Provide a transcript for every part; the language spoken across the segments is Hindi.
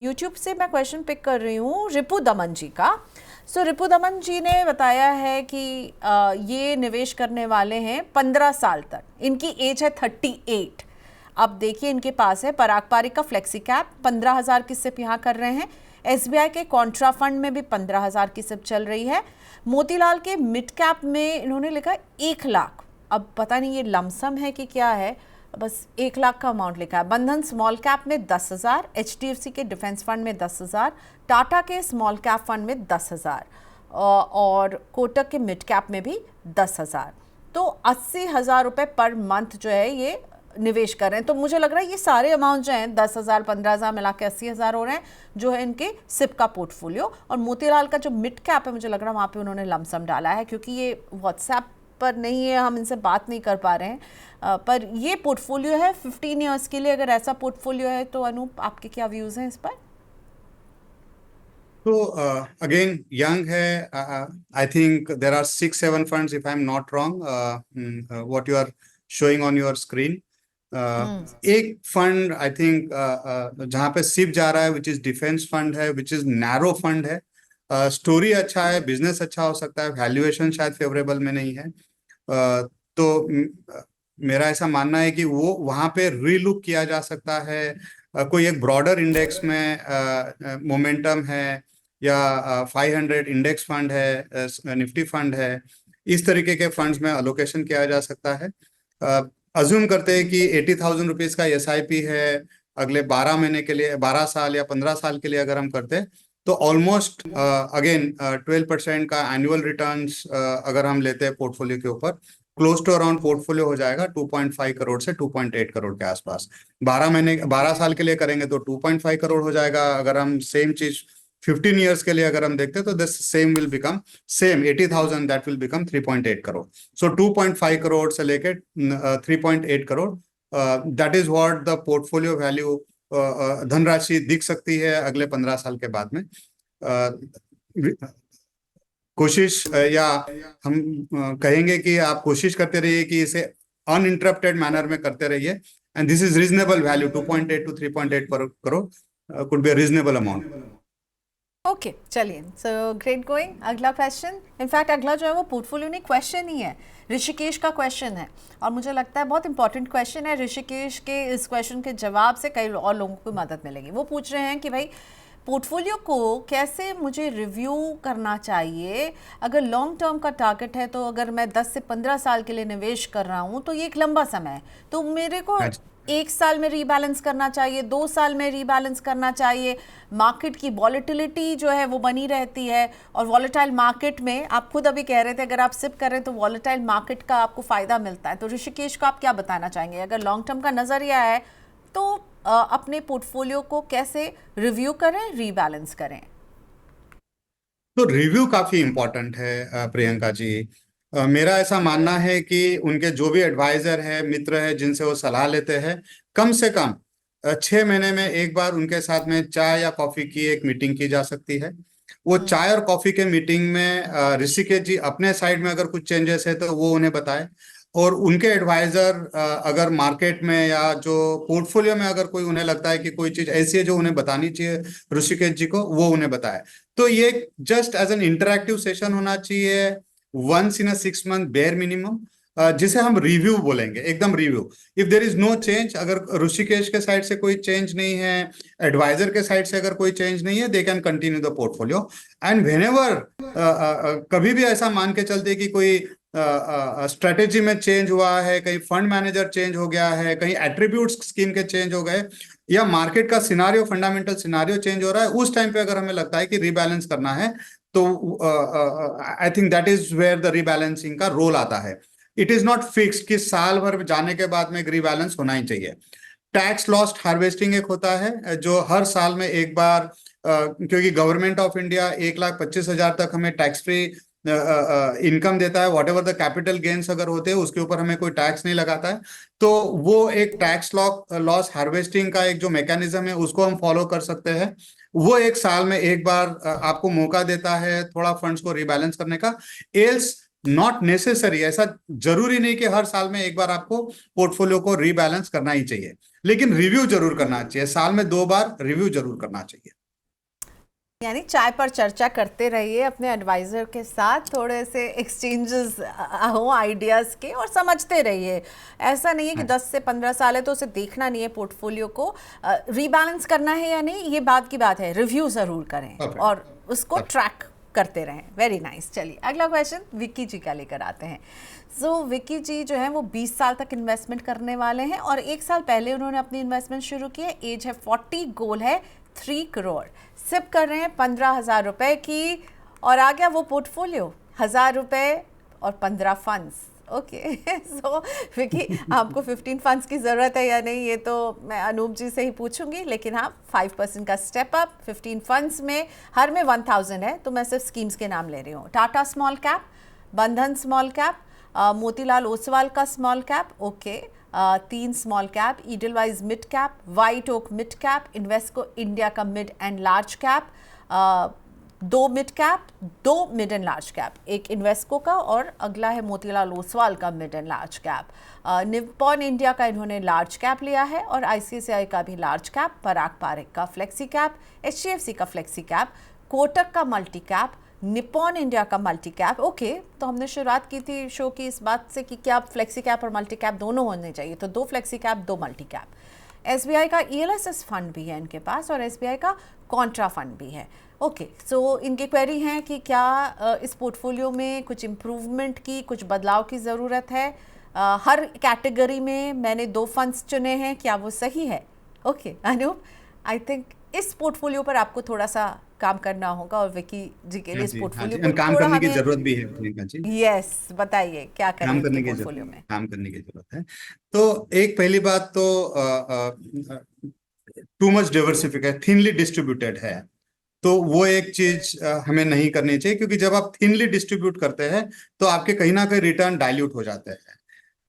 यूट्यूब से मैं क्वेश्चन पिक कर रही हूँ रिपु दमन जी का। रिपु दमन जी ने बताया है कि ये निवेश करने वाले हैं 15 साल तक। इनकी एज है 38। अब देखिए इनके पास है पराग पारिक का फ्लेक्सी कैप 15,000 की सिप यहाँ कर रहे हैं। एसबीआई के कॉन्ट्रा फंड में भी 15,000 की सिप चल रही है। मोतीलाल के मिड कैप में इन्होंने लिखा 1 लाख। अब पता नहीं ये लमसम है कि क्या है, बस 1 लाख का अमाउंट लिखा है। बंधन स्मॉल कैप में 10,000, एचडीएफसी के डिफेंस फंड में 10,000, टाटा के स्मॉल कैप फंड में 10,000 और कोटक के मिड कैप में भी 10,000। तो 80,000 रुपये पर मंथ जो है ये निवेश कर रहे हैं। तो मुझे लग रहा है ये सारे अमाउंट जो हैं 10,000 15,000 मिला के 80,000 हो रहे हैं जो है इनके सिप का पोर्टफोलियो। और मोतीलाल का जो मिड कैप है मुझे लग रहा है वहाँ पे उन्होंने लमसम डाला है, क्योंकि ये व्हाट्सएप पर नहीं है, हम इनसे बात नहीं कर पा रहे हैं। पर ये पोर्टफोलियो है 15 ईयर्स के लिए। अगर ऐसा पोर्टफोलियो है तो अनूप आपके क्या व्यूज हैं इस पर? तो अगेन यंग है। I think there are 6-7 funds if I am not wrong what you are showing on your screen. एक फंड आई थिंक जहाँ पे सिप जा रहा है विच इज डिफेंस फंड है, विच इज नैरो फंड है। स्टोरी अच्छा है, बिजनेस अच्छा हो सकता है, वैल्यूएशन शायद फेवरेबल में नहीं है। तो मेरा ऐसा मानना है कि वो वहां पे रीलुक किया जा सकता है। कोई एक ब्रॉडर इंडेक्स में मोमेंटम है या 500 इंडेक्स फंड है, निफ्टी फंड है, इस तरीके के फंड्स में अलोकेशन किया जा सकता है। अज्यूम करते हैं कि 80,000 रुपीज का एसआईपी है अगले 12 महीने के लिए, 12 साल या 15 साल के लिए अगर हम करते हैं तो ऑलमोस्ट अगेन 12% का एनुअल रिटर्न्स अगर हम लेते हैं पोर्टफोलियो के ऊपर, क्लोज टू अराउंड पोर्टफोलियो हो जाएगा 2.5 करोड़ से 2.8 करोड़ के आसपास। 12 साल के लिए करेंगे तो 2.5 करोड़ हो जाएगा। अगर हम सेम चीज 15 ईयर्स के लिए अगर हम देखते हैं तो this same will become same 80,000 that will become 3.8 crore. So 2.5 crore से लेके 3.8 crore that is what the portfolio value धनराशि दिख सकती है अगले 15 साल के बाद में। कोशिश या हम कहेंगे कि आप कोशिश करते रहिए कि इसे अनइंटरप्टेड मैनर में करते रहिए and this is reasonable value 2.8 to 3.8 crore could be reasonable amount. Okay चलिए, सो ग्रेट गोइंग। अगला क्वेश्चन, इनफैक्ट अगला जो है वो पोर्टफोलियो नहीं क्वेश्चन ही है, ऋषिकेश का क्वेश्चन है और मुझे लगता है बहुत इंपॉर्टेंट क्वेश्चन है। ऋषिकेश के इस क्वेश्चन के जवाब से कई और लोगों को मदद मिलेगी। वो पूछ रहे हैं कि भाई पोर्टफोलियो को कैसे मुझे रिव्यू करना चाहिए। अगर लॉन्ग टर्म का टारगेट है तो अगर मैं 10 से 15 साल के लिए निवेश कर रहा हूँ तो ये एक लंबा समय है, तो मेरे को 1 साल में रीबैलेंस करना चाहिए, 2 साल में रीबैलेंस करना चाहिए। मार्केट की वॉलेटिलिटी जो है वो बनी रहती है और वॉलेटाइल मार्केट में आप खुद अभी कह रहे थे अगर आप सिप कर रहे हैं तो वॉलेटाइल मार्केट का आपको फायदा मिलता है। तो ऋषिकेश को आप क्या बताना चाहेंगे? अगर लॉन्ग टर्म का नजरिया है तो अपने पोर्टफोलियो को कैसे रिव्यू करें, रीबैलेंस करें? तो रिव्यू काफी इंपॉर्टेंट है प्रियंका जी। मेरा ऐसा मानना है कि उनके जो भी एडवाइजर है, मित्र है, जिनसे वो सलाह लेते हैं, कम से कम 6 महीने में एक बार उनके साथ में चाय या कॉफी की एक मीटिंग की जा सकती है। वो चाय और कॉफी के मीटिंग में ऋषिकेश जी अपने साइड में अगर कुछ चेंजेस है तो वो उन्हें बताए, और उनके एडवाइजर अगर मार्केट में या जो पोर्टफोलियो में अगर कोई उन्हें लगता है कि कोई चीज ऐसी है जो उन्हें बतानी चाहिए ऋषिकेश जी को, वो उन्हें बताए। तो ये just as an interactive session होना चाहिए, once in a 6 month bare minimum, जिसे हम रिव्यू बोलेंगे, एकदम review. If there is no change, अगर ऋषिकेश के साइड से कोई चेंज नहीं है, एडवाइजर के साइड से अगर कोई चेंज नहीं है, they can continue the portfolio. And whenever कभी भी ऐसा मान के चलते कि कोई स्ट्रेटेजी में चेंज हुआ है, कहीं फंड मैनेजर चेंज हो गया है, कहीं एट्रीब्यूट्स स्कीम के चेंज हो गए, या मार्केट का सिनारियो, फंडामेंटल सिनारियो चेंज हो रहा है, उस टाइम पे अगर हमें लगता है कि रीबैलेंस करना है तो I think that is where the rebalancing का रोल आता है। इट इज नॉट फिक्स्ड कि साल भर जाने के बाद में एक रीबैलेंस होना ही चाहिए। टैक्स लॉस हार्वेस्टिंग एक होता है जो हर साल में एक बार, क्योंकि गवर्नमेंट ऑफ इंडिया 1,25,000 तक हमें टैक्स फ्री इनकम देता है, what ever the capital gains अगर होते हैं उसके ऊपर हमें कोई टैक्स नहीं लगाता है। तो वो एक टैक्स लॉस हार्वेस्टिंग का एक जो मैकेनिज्म है उसको हम फॉलो कर सकते हैं। वो एक साल में एक बार आपको मौका देता है थोड़ा फंड्स को रिबैलेंस करने का। एल्स नॉट नेसेसरी, ऐसा जरूरी नहीं कि हर साल में एक बार आपको पोर्टफोलियो को रीबैलेंस करना ही चाहिए। लेकिन रिव्यू जरूर करना चाहिए, साल में 2 बार रिव्यू जरूर करना चाहिए। यानी चाय पर चर्चा करते रहिए अपने एडवाइजर के साथ, थोड़े से एक्सचेंजेस हो आइडियाज़ के, और समझते रहिए। ऐसा नहीं है कि हाँ 10 से 15 साल है तो उसे देखना नहीं है पोर्टफोलियो को, रीबैलेंस करना है या नहीं ये बात की बात है, रिव्यू ज़रूर करें परफेक्ट और उसको परफेक्ट। ट्रैक करते रहें। Very nice. चलिए अगला क्वेश्चन विक्की जी का लेकर आते हैं। विक्की जी जो है वो 20 साल तक इन्वेस्टमेंट करने वाले हैं और 1 साल पहले उन्होंने अपनी इन्वेस्टमेंट शुरू की है। एज है 40, गोल है 3 करोड़, सिप कर रहे हैं 15,000 रुपए की, और आ गया वो पोर्टफोलियो 1,000 रुपए और 15 फंड्स। ओके सो विकी, आपको 15 फंड्स की ज़रूरत है या नहीं ये तो मैं अनूप जी से ही पूछूंगी, लेकिन हाँ 5% का स्टेप अप 15 फंड्स में, हर में 1,000 है, तो मैं सिर्फ स्कीम्स के नाम ले रही हूँ। Tata small cap, Bandhan small cap, Motilal Oswal का small cap, okay, 3 small cap, Edelweiss mid cap, White Oak mid cap, Invesco India का mid and large cap, 2 mid cap, 2 mid and large cap, एक इन्वेस्को का, और अगला है मोतीलाल ओसवाल का mid and large cap. Nippon India का इन्होंने लार्ज कैप लिया है, और आईसीआईसीआई का भी लार्ज कैप, पराग पारेख का फ्लेक्सी कैप, एचडीएफसी का फ्लेक्सी कैप, कोटक का मल्टी कैप, निप्पॉन इंडिया का मल्टी कैप। ओके, तो हमने शुरुआत की थी शो की इस बात से कि क्या फ्लेक्सी कैप और मल्टी कैप दोनों होने चाहिए, तो 2 flexi cap 2 multi cap. SBI का ईएलएसएस फंड भी है इनके पास, और एसबीआई का कॉन्ट्रा फंड भी है। ओके, सो इनकी क्वेरी है कि क्या इस पोर्टफोलियो में कुछ इम्प्रूवमेंट की, कुछ बदलाव की ज़रूरत है। हर कैटेगरी में मैंने 2 फंड्स चुने हैं, क्या वो सही है? ओके अनूप, आई थिंक इस पोर्टफोलियो पर आपको थोड़ा सा काम करना होगा, और विकी जी के लिए हाँ इस जी हाँ पोर्टफोलियो जी, को काम थोड़ा करने की हमें, जरूरत भी है प्रियंका जी। यस बताइए क्या करें काम इनके करने की पोर्टफोलियो में। काम करने की जरूरत है। तो एक पहली बात तो too much diversification, thinly distributed है, तो वो एक चीज हमें नहीं करनी चाहिए, क्योंकि जब आप थिनली डिस्ट्रीब्यूट करते हैं तो आपके कहीं ना कहीं रिटर्न डाइल्यूट हो जाते हैं।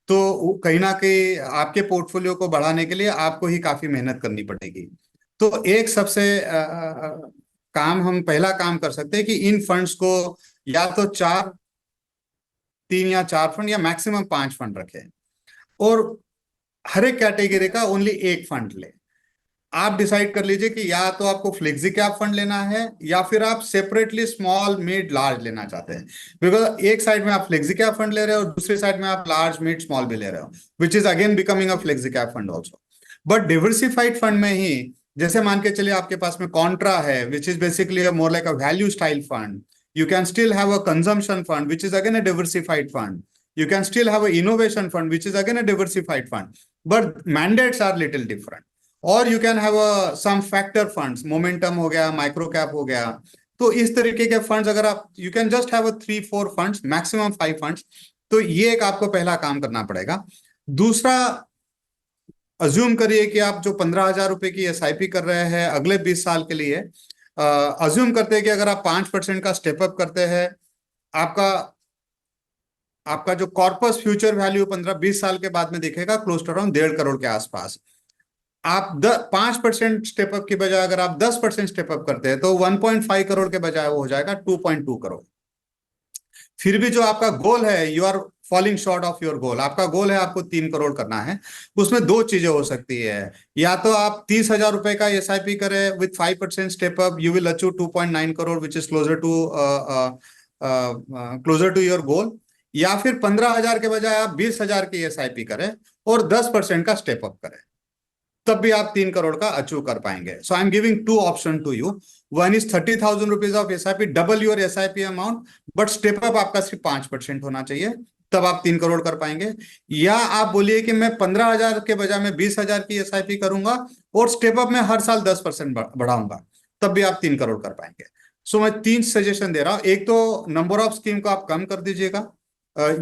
तो कहीं ना कहीं आपके पोर्टफोलियो को बढ़ाने के लिए आपको ही काफी मेहनत करनी पड़ेगी। तो एक सबसे काम हम पहला काम कर सकते हैं कि इन फंड्स को या तो 3 या 4 फंड या मैक्सिमम 5 फंड रखें, और हर एक कैटेगरी का ओनली एक फंड ले। आप डिसाइड कर लीजिए कि या तो आपको फ्लेक्सी कैप फंड लेना है, या फिर आप सेपरेटली स्मॉल मिड लार्ज लेना चाहते हैं। बिकॉज एक साइड में आप फ्लेक्सी कैप फंड ले रहे हो और दूसरी साइड में आप लार्ज मिड स्मॉल भी ले रहे हो, which is again becoming a flexi cap fund also. But diversified fund में ही, जैसे मान के चलिए आपके पास में कॉन्ट्रा है, which is basically more like a value style fund. You can still have a consumption fund, which is again a diversified fund. You can still have an innovation fund, which is again a diversified fund. But mandates are little different. और you can have some factor funds, momentum हो गया, माइक्रो कैप हो गया। तो इस तरीके के फंड्स अगर आप, you can just have 3-4 funds, maximum 5 funds. तो ये एक आपको पहला काम करना पड़ेगा। दूसरा, अज्यूम करिए कि आप जो 15,000 रुपए की एसआईपी कर रहे हैं अगले 20 साल के लिए, अज्यूम करते हैं कि अगर आप 5% का स्टेप अप करते हैं, आपका आपका जो कॉर्पस फ्यूचर वैल्यू 15-20 साल के बाद में दिखेगा क्लोज टू अराउंड 1.5 करोड़ के आसपास। आप 5% स्टेपअप की बजाय अगर आप 10% स्टेपअप करते हैं तो 1.5 करोड़ के बजाय वो हो जाएगा 2.2 करोड़। फिर भी जो आपका गोल है, you are falling short of your goal. आपका गोल है आपको 3 करोड़ करना है। उसमें 2 चीजें हो सकती है, या तो आप 30,000 रुपए का एसआईपी करें with 5% step up, you will achieve 2.9 crore, which is closer to your goal. या फिर 15,000 के बजाय आप 20,000 की एसआईपी करें और 10% का स्टेपअप करें, तब भी आप 3 करोड़ का अचीव कर पाएंगे। So I am giving 2 option to you. One is 30,000 rupees of SIP, double your SIP amount, but step up आपका सिर्फ 5% होना चाहिए, तब आप 3 करोड़ कर पाएंगे। या आप बोलिए कि मैं 15,000 के बजाय मैं 20,000 की एसआईपी करूंगा और स्टेपअप में हर साल 10% बढ़ाऊंगा, तब भी आप 3 करोड़ कर पाएंगे। सो मैं 3 सजेशन दे रहा हूं। एक तो नंबर ऑफ स्कीम को आप कम कर दीजिएगा।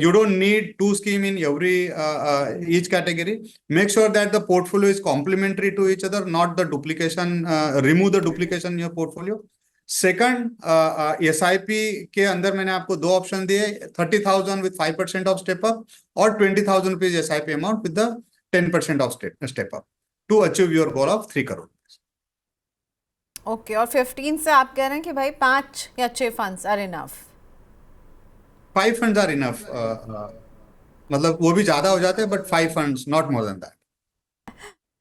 You don't need 2 schemes in every each category. Make sure that the portfolio is complementary to each other, not the duplication. Remove the duplication in your portfolio. Second, SIP के अंदर मैंने आपको 2 ऑप्शन दिए, 30,000 with 5% of step up और 20,000 rupees SIP amount with the 10% of step up to achieve your goal of 3 crore. Okay, और 15 से आप कह रहे हैं कि भाई 5 या 6 funds are enough? 5 funds are enough, मतलब वो भी ज्यादा हो जाते हैं, but 5 funds not more than that.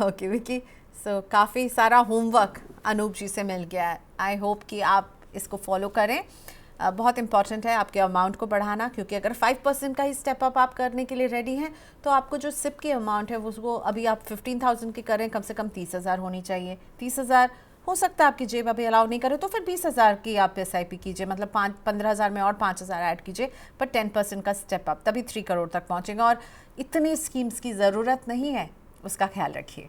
Okay Vicky, so काफ़ी सारा होमवर्क अनूप जी से मिल गया है। आई होप कि आप इसको फॉलो करें। बहुत इंपॉर्टेंट है आपके अमाउंट को बढ़ाना, क्योंकि अगर 5% का ही स्टेप अप आप करने के लिए रेडी हैं तो आपको जो सिप की अमाउंट है उसको अभी आप 15,000 की करें, कम से कम 30,000 होनी चाहिए। 30,000 हो सकता है आपकी जेब अभी अलाउ नहीं करे तो फिर 20,000 की आप SIP कीजिए, मतलब 15,000 में और 5,000 ऐड कीजिए, पर 10% का स्टेप अप, तभी 3 करोड़ तक पहुँचेगा। और इतनी स्कीम्स की ज़रूरत नहीं है, उसका ख्याल रखिए।